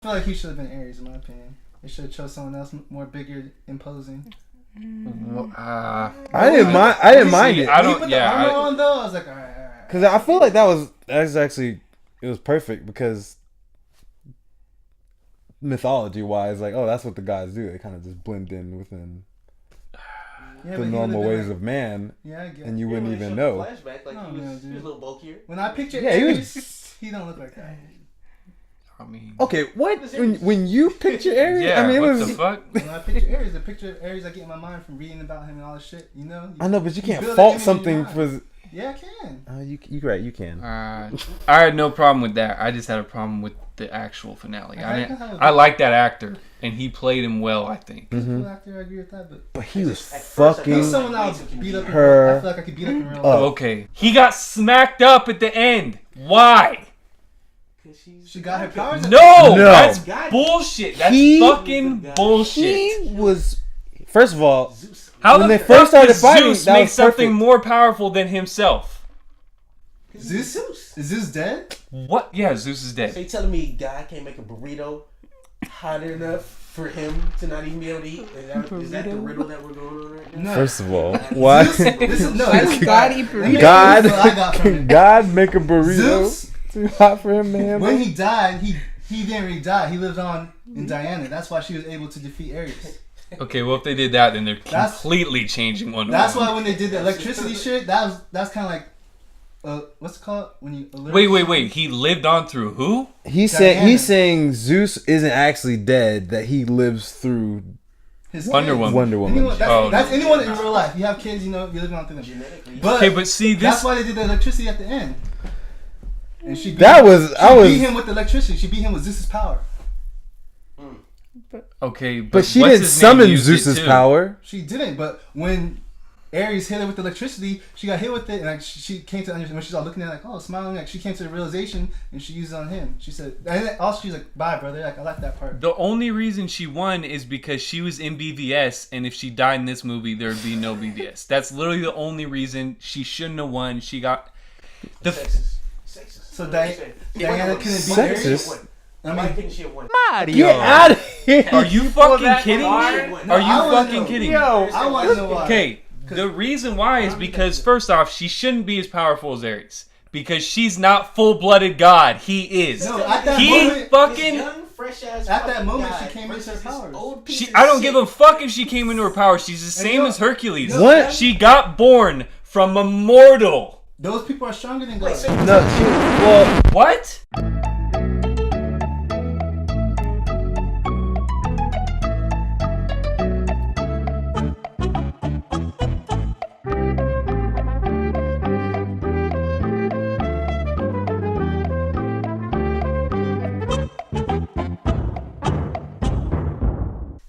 feel like he should have been Aries, in my opinion. They should have chose someone else more bigger, imposing. I didn't mind it. I When he don't. put Yeah. the armor on though, I was like, all right. Because I feel like that's actually it was perfect because mythology wise, like that's what the gods do. They kind of just blend in within the normal ways of man. Yeah, I get. And you wouldn't even know. Flashback, like he was a little bulkier. When I picture Aries, he don't look like that. I mean, okay, what when you picture Aries? yeah, I mean, it what was. the fuck? When I picture Aries, the picture of Aries I get in my mind from reading about him and all this shit. You know. I know, but you can't build fault that image in something your for. mind. Yeah, I can. You're right. You can. I had no problem with that. I just had a problem with the actual finale. I I like that actor, and he played him well. I think. Cool actor, I agree with that, But he was he's fucking someone I would beat up. her I feel like I could beat up in real life. Okay, he got smacked up at the end. Why? She got her powers. No, that's bullshit. That's fucking bullshit. He was. First of all, How when the they first fuck started does fighting, Zeus that make was something perfect. more powerful than himself? Zeus? Is Zeus dead? What? Yeah, Zeus is So dead. you telling me God can't make a burrito hot enough for him to not even be able to eat? Is that the riddle that we're going on right now? No. First of all, why? This is no. Why This does is God eat burritos? God, This is what I got from it. God make a burrito Zeus, too hot for him, man. when he died, he didn't really die. He lived on in Diana. That's why she was able to defeat Ares. Okay, well if they did that, then they're That's- completely changing Wonder That's Woman. why when they did the electricity shit, that's kind of like, what's it called when you? Wait. He lived on through who? He's saying Zeus isn't actually dead. That he lives through His Wonder kids. Woman. Wonder Woman. Anyone, that's, Oh, that's no. anyone in real life. You have kids, you know, you're living on through them. Genetically. But, Okay, but see that's this. why they did the electricity at the end. And she beat, That was she beat him with the electricity. She beat him with Zeus's power. Okay, but she what's didn't his name summon used it Zeus's too? power. She didn't, but when Ares hit her with the electricity, she got hit with it, and like she came to understand when she's all looking at it, like, oh, smiling, like she came to the realization, and she used it on him. She said, and then also she's like, bye, brother. Like I like that part. The only reason she won is because she was in BVS, and if she died in this movie, there would be no BVS. That's literally the only reason. She shouldn't have won. She got the. Sexist. So Diana couldn't beat Sexist? Ares. Why couldn't she have won? Get out of here! Are you fucking kidding me? No, Are you I wanna fucking know. kidding me? Yo, I want to know why. Okay, the reason why is because first off, she shouldn't be as powerful as Ares because she's not full-blooded God. He is. No, at that He moment, fucking. Young, fresh ass At that fucking moment, guy she came into her versus this powers. old piece She, of I don't shit. give a fuck if she came into her power. She's the same you as Hercules. What? She got born from a mortal. those people are stronger than God. Wait, so No, well, What?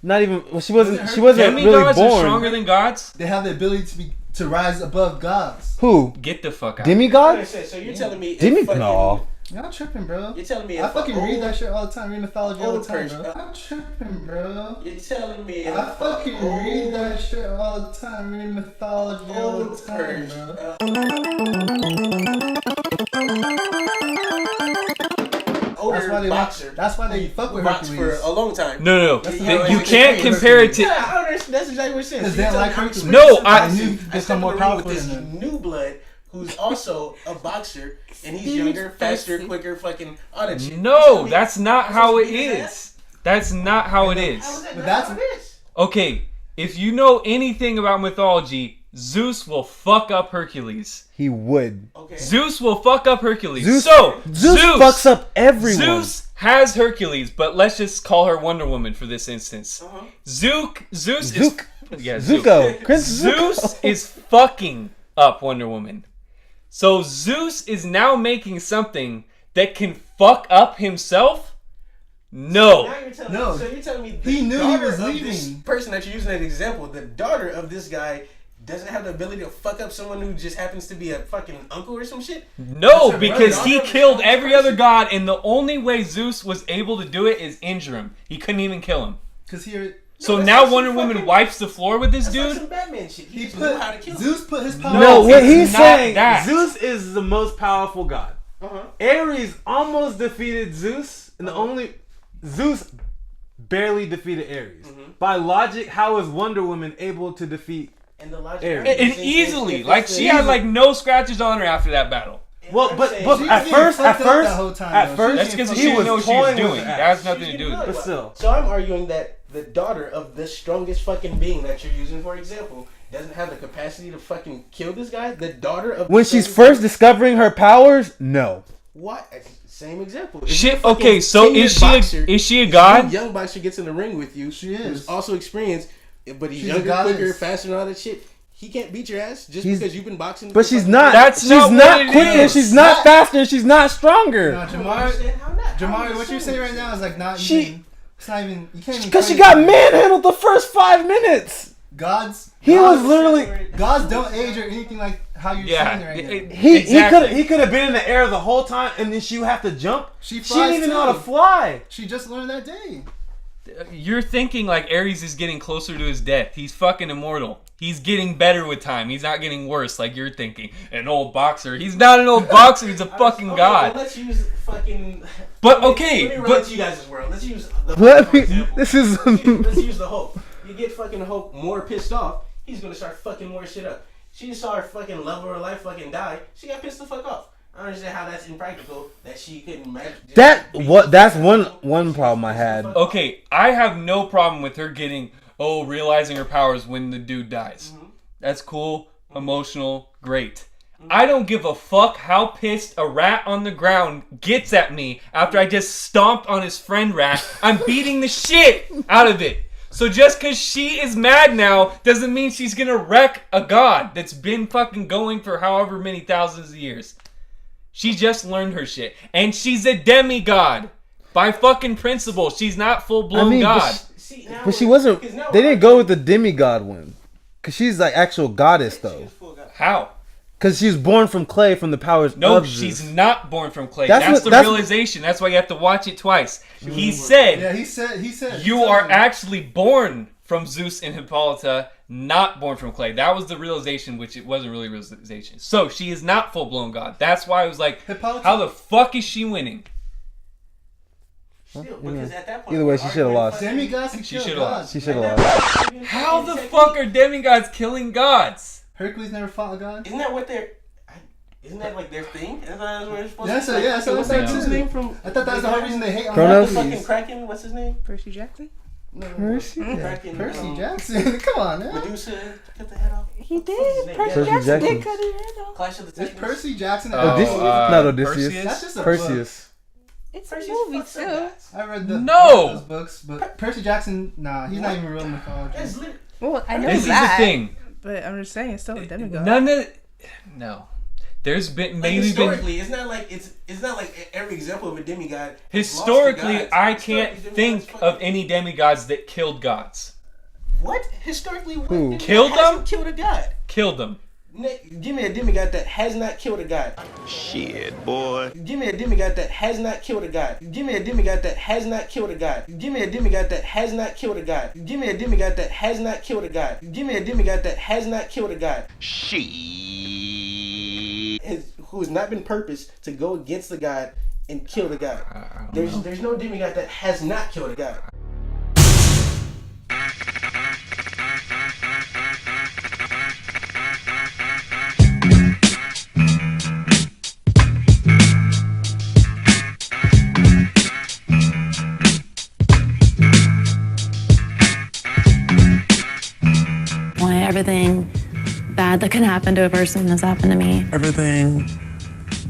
not even. Well, she wasn't really Demigods are born. stronger than gods? They have the ability to rise above gods. Who? Get the fuck out. Demigod? So you're telling me Demigod? No. Y'all tripping, bro. You're telling me I if fucking a read old- that shit all the time. Read mythology all the old time, person- bro. I'm tripping, bro. You're telling me if I fucking read that shit all the time. Read mythology all the old time, person, bro. older boxer. That's why they fuck with boxed for Hercules. a long time. No. That's You know, You it's can't crazy. compare it to. Yeah, I understand. That's exactly what it says. Because So they you're don't like telling me Hercules. No, I I- knew I become stepped more in the ring powerful with than this them. new blood who's also a boxer, and he's younger, faster, quicker, fucking all that shit. No, that's not how it Beat his is. ass? That's not how it How is. is that But not that's- how it is? Okay, if you know anything about mythology, Zeus will fuck up Hercules. He would. Okay. Zeus will fuck up Hercules. Zeus Zeus fucks up everyone. Zeus has Hercules, but let's just call her Wonder Woman for this instance. Zeus is yeah, Zuko. Chris Zeus Zuko. is fucking up Wonder Woman. So Zeus is now making something that can fuck up himself? No. Now you're telling No. me, so you're telling me the He knew he daughter was of leaving. this person that you're using as an example, the daughter of this guy doesn't have the ability to fuck up someone who just happens to be a fucking uncle or some shit? No, That's a because brother. he Daughter of killed the every person. other god, and the only way Zeus was able to do it is injure him. He couldn't even kill him. Because here, So that's now like Wonder some Woman fucking- wipes the floor with this That's like dude? some Batman shit. He he just knew put how to kill Zeus put his power. No, what it's he's not saying, that. Zeus is the most powerful god. Ares almost defeated Zeus, and the only Zeus barely defeated Ares. By logic, how is Wonder Woman able to defeat And the logic Ares? And easily, like she had like no scratches on her after that battle. Well, but She at was first, getting fucked up that whole time, though. That's She because was she getting didn't know what she was doing. That has nothing to do with it. But still. So I'm arguing that the daughter of the strongest fucking being that you're using, for example, doesn't have the capacity to fucking kill this guy. The daughter of When the she's strongest first discovering her powers, no. what? Same example. If Shit. you fucking Okay, so tenured is she a if god? some young boxer gets in the ring with you. She is. Who's also experienced, but he's She's a younger, goddess. quicker, faster, and all that shit. He can't beat your ass just because you've been boxing. But for she's fucking- not. That's she's not not what it quicker. is. She's not faster. And she's not stronger. No, I don't understand how not. Jamari, what you're saying right now is like not She- even. It's not even. You can't even. Because she fight got it. manhandled the first 5 minutes. Gods. He was gods- literally. Gods don't age or anything like how you're saying it right now. He could have been in the air the whole time, and then she would have to jump. She She didn't even know how to too. fly. She just learned that day. You're thinking like Ares is getting closer to his death. He's fucking immortal. He's getting better with time. He's not getting worse like you're thinking. An old boxer. He's not an old boxer. He's a fucking Okay, god. Well, let's use fucking. But let okay, me but relate to you guys' world. Let's use the Let Hulk, for me. example. This is. Let's use the Hulk. You get fucking Hulk more pissed off, he's gonna start fucking more shit up. She saw her fucking love of her life fucking die. She got pissed the fuck off. I don't understand how that's impractical that she couldn't match. That's one problem I had. okay, I have no problem with her getting realizing her powers when the dude dies. That's cool, emotional, great. I don't give a fuck how pissed a rat on the ground gets at me after I just stomped on his friend rat. I'm beating the shit out of it. So just because she is mad now doesn't mean she's gonna wreck a god that's been fucking going for however many thousands of years. She just learned her shit. And she's a demigod. By fucking principle. She's not full-blown god. But she wasn't. They didn't go with the demigod one, cause she's like actual goddess though. How? Cause she was born from clay from the powers No, of she's Zeus. not born from clay. That's That's what- the that's- realization. That's why you have to watch it twice. He said, Yeah, he said. you are actually born from Zeus and Hippolyta, not born from clay. That was the realization, which it wasn't really a realization. So she is not full-blown god. That's why I was like, Hippolyta- how the fuck is she winning? Still, because at that point, Either way, she should have lost. Demigods can She kill should've gods. lost. She should have lost. How the fuck are demigods killing gods? Hercules never fought a god. Isn't that what they're? Isn't that like their thing? I thought that's what they're supposed Yeah, to. so- yeah, so what's that's his too. name from? I thought that was the whole reason they hate on Kronos? The fucking Hercules. Kraken. What's his name? Percy Jackson? No, Percy? Kraken. Percy Jackson. Come on, man. Medusa cut the head off. He What's his did. name? Percy Yeah. Jackson Jackson. did cut his head off. Clash of the It's Titans. Percy Jackson. Not Odysseus. That's just a book. Perseus. It's Percy's a movie fucked up too. guys. I read No! those books, but Percy Jackson, nah, he's not even real mythology. That's lit. Well, I know This is the that. thing. But I'm just saying, it's still a demigod. None of... No. There's been Like, maybe been... historically, it's not like every example of a demigod. has Historically, lost to gods. I can't Historically, demigods think fucking- of any demigods that killed gods. What historically? What Who? demigod Killed hasn't them? Killed a god. Killed them. Give me a demigod that has not killed a god. Shit, boy. Give me a demigod that has not killed a god. Give me a demigod that has not killed a god. Give me a demigod that has not killed a god. Give me a demigod that has not killed a god. Give me a demigod that has not killed a god. Shit. Who has not been purposed to go against the god and kill the god. There's no demigod that has not killed a god. Why everything bad that can happen to a person has happened to me. Everything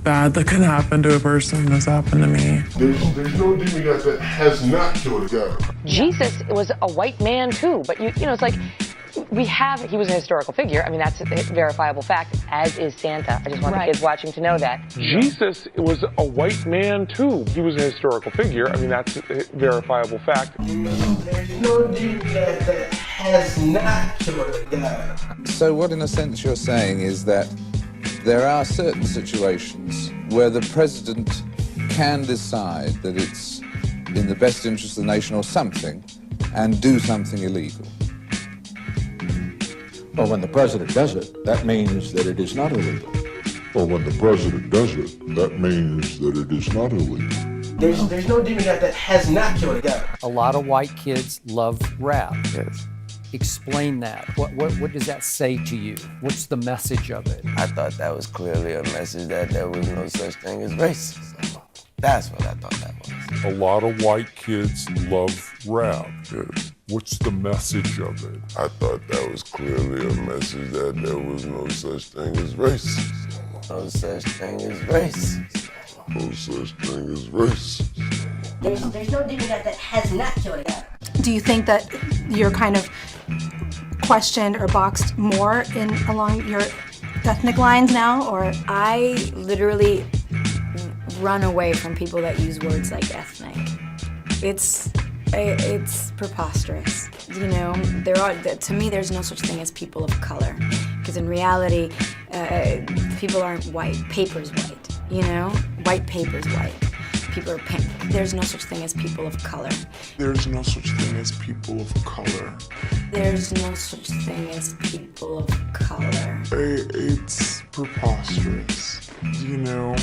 bad that can happen to a person has happened to me. There's no demigod that has not killed a god. Jesus was a white man too, but you know, it's like he was a historical figure. I mean, that's a verifiable fact, as is Santa. I just want the kids watching to know that. Jesus was a white man too. He was a historical figure. I mean, that's a verifiable fact. There's no demigod that has not killed a god. So what in a sense you're saying is that there are certain situations where the president can decide that it's in the best interest of the nation or something and do something illegal. Well, when the president does it, that means that it is not illegal. Well, when the president does it, that means that it is not illegal. There's no demigod that has not killed a god. A lot of white kids love rap. Yes. Explain that. What does that say to you? What's the message of it? I thought that was clearly a message that there was no such thing as racism. That's what I thought that was. A lot of white kids love rap. Yes. What's the message of it? I thought that was clearly a message that there was no such thing as racism. No such thing as racism. No such thing as racism. There's no demigod that has not killed a god. Do you think that you're kind of questioned or boxed more along your ethnic lines now, or? I literally run away from people that use words like ethnic. It's preposterous. You know, to me, there's no such thing as people of color, because in reality, people aren't white. Paper's white. You know, white paper's white. People are pink. There's no such thing as people of color. There's no such thing as people of color. There's no such thing as people of color. It's preposterous. You know.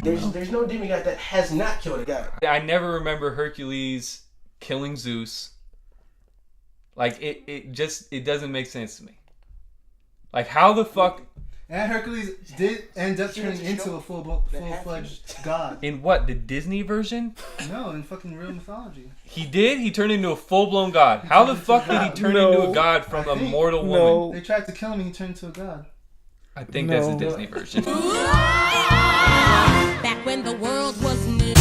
There's no demigod that has not killed a god. I never remember Hercules killing Zeus. Like, it doesn't make sense to me. Like, how the fuck... And Hercules did end up turning into a full-fledged god. In what, the Disney version? No, in fucking real mythology. He did? He turned into a full-blown god. How the fuck did he turn into a god from a mortal woman? They tried to kill him and he turned into a god. I think that's the Disney version. Back when the world was new.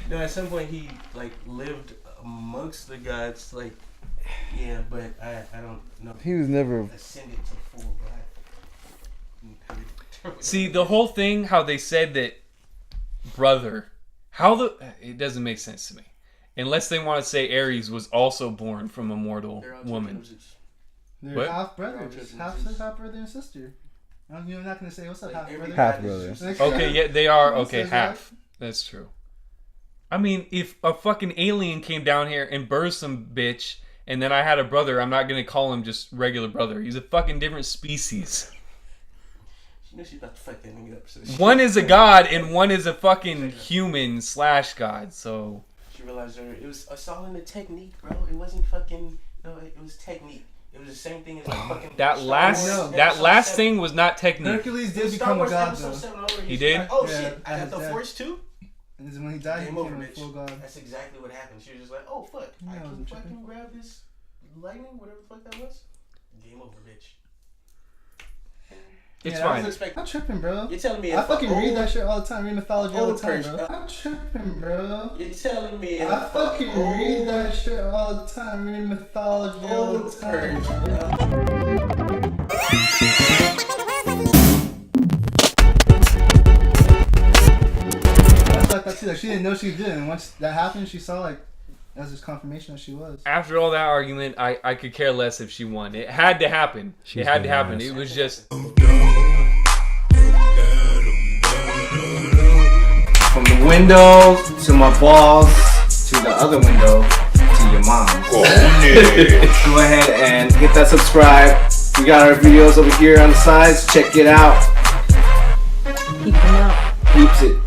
No, at some point he like lived amongst the gods, like yeah, but I don't know. He was never ascended to full god. See, the whole thing, how they said that it doesn't make sense to me. Unless they want to say Ares was also born from a mortal woman. They're half brothers, half brother and sister. You're not gonna say what's up, half brother. Half brother. Okay, yeah, they are. Okay, half. That's true. I mean, if a fucking alien came down here and birthed some bitch, and then I had a brother, I'm not gonna call him just regular brother. He's a fucking different species. She knew she's about to fuck that nigga up. So one is a god and one is a fucking human/god. So she realized it was all in the technique, bro. It wasn't fucking it was technique. It was the same thing as like fucking. That last thing was not technique. Hercules did become a god though. He did. Like, oh shit! I got the Force too. And this is when he died. Game he over, became a bitch. full god. That's exactly what happened. She was just like, oh fuck, I can fucking grab this lightning, whatever the fuck that was. Game over, bitch. It's fine. I'm tripping, bro. You're telling me I fucking read that shit all the time. Read mythology all the time, bro. I'm tripping, bro. You're telling me I fucking read that shit all the time. Read mythology all the time. That's like that too. Like she didn't know she did, and once that happened, she saw like that was just confirmation that she was. After all that argument, I could care less if she won. It had to happen. It had to happen. It was just. From the window to my balls to the other window to your mom. Oh, yeah. Go ahead and hit that subscribe. We got our videos over here on the sides. Check it out. Keep them out. Keeps it.